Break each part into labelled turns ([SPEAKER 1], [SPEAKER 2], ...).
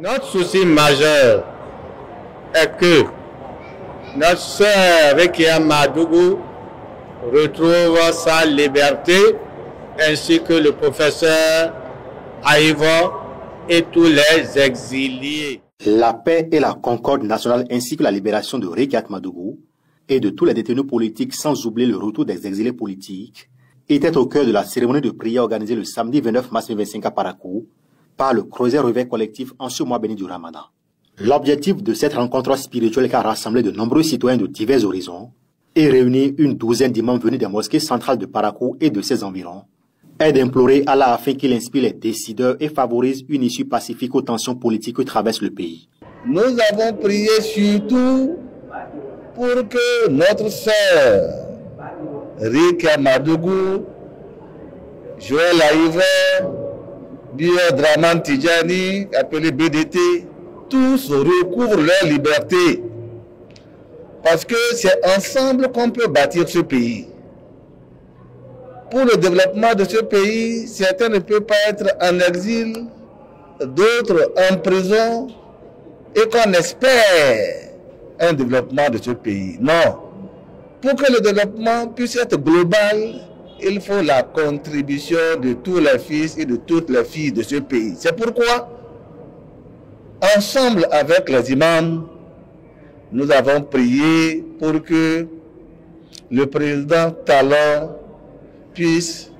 [SPEAKER 1] Notre souci majeur est que notre sœur Rekia Madougou retrouve sa liberté, ainsi que le professeur Aïvo et tous les exilés.
[SPEAKER 2] La paix et la concorde nationale ainsi que la libération de Rekia Madougou et de tous les détenus politiques, sans oublier le retour des exilés politiques, étaient au cœur de la cérémonie de prière organisée le samedi 29 mars 2025 à Parakou par le Creuset Réveil Collectif en ce mois béni du Ramadan. L'objectif de cette rencontre spirituelle qui a rassemblé de nombreux citoyens de divers horizons et réuni une douzaine d'imams venus des mosquées centrales de Parakou et de ses environs est d'implorer Allah afin qu'il inspire les décideurs et favorise une issue pacifique aux tensions politiques qui traversent le pays.
[SPEAKER 3] Nous avons prié surtout pour que notre sœur Rekia Madougou, Joël Aïvo, Biodraman Tidjani, appelé BDT, tous recouvrent leur liberté. Parce que c'est ensemble qu'on peut bâtir ce pays. Pour le développement de ce pays, certains ne peuvent pas être en exil, d'autres en prison, et qu'on espère un développement de ce pays. Non. Pour que le développement puisse être global, il faut la contribution de tous les fils et de toutes les filles de ce pays. C'est pourquoi, ensemble avec les imams, nous avons prié pour que le président Talon puisse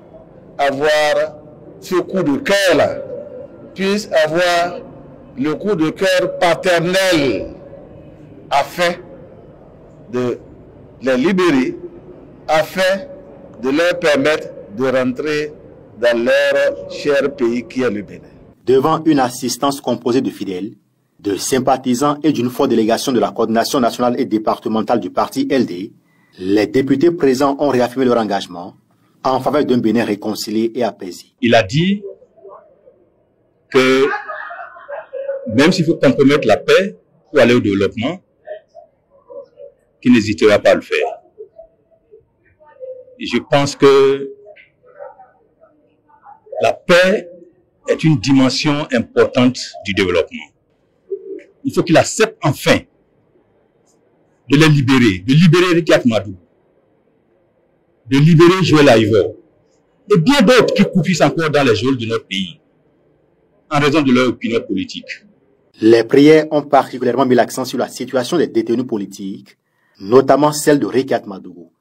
[SPEAKER 3] avoir ce coup de cœur-là, puisse avoir le coup de cœur paternel afin de les libérer, afin de leur permettre de rentrer dans leur cher pays qui est le Bénin.
[SPEAKER 2] Devant une assistance composée de fidèles, de sympathisants et d'une forte délégation de la coordination nationale et départementale du parti LD, les députés présents ont réaffirmé leur engagement en faveur d'un Bénin réconcilié et apaisé.
[SPEAKER 4] Il a dit que même s'il faut compromettre la paix pour aller au développement, qu'il n'hésitera pas à le faire. Et je pense que la paix est une dimension importante du développement. Il faut qu'il accepte enfin de les libérer, de libérer Rekia Madougou, de libérer Joël Aïvo et bien d'autres qui croupissent encore dans les geôles de notre pays en raison de leur opinion politique.
[SPEAKER 2] Les prières ont particulièrement mis l'accent sur la situation des détenus politiques, notamment celle de Rekia Madougou.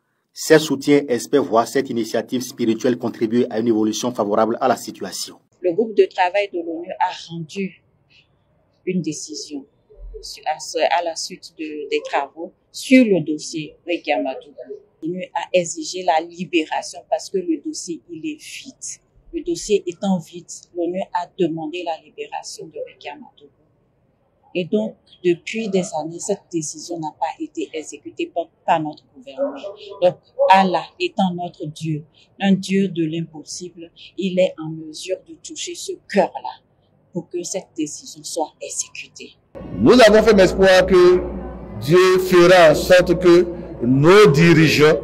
[SPEAKER 2] Ces soutiens espèrent voir cette initiative spirituelle contribuer à une évolution favorable à la situation.
[SPEAKER 5] Le groupe de travail de l'ONU a rendu une décision à la suite des travaux sur le dossier Rekia Madougou. L'ONU a exigé la libération parce que le dossier il est vide. Le dossier étant vide, l'ONU a demandé la libération de Rekia Madougou. Et donc, depuis des années, cette décision n'a pas été exécutée par notre gouvernement. Donc, Allah étant notre Dieu, un Dieu de l'impossible, il est en mesure de toucher ce cœur-là pour que cette décision soit exécutée.
[SPEAKER 3] Nous avons fait l'espoir que Dieu fera en sorte que nos dirigeants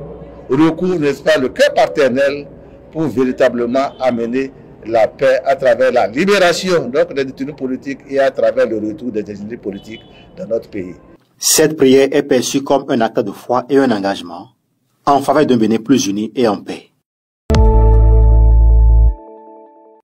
[SPEAKER 3] recouvrent, n'est-ce pas, le cœur paternel pour véritablement amener la paix à travers la libération donc, des détenus politiques et à travers le retour des exilés politiques dans notre pays.
[SPEAKER 2] Cette prière est perçue comme un acte de foi et un engagement en faveur d'un Bénin plus uni et en paix.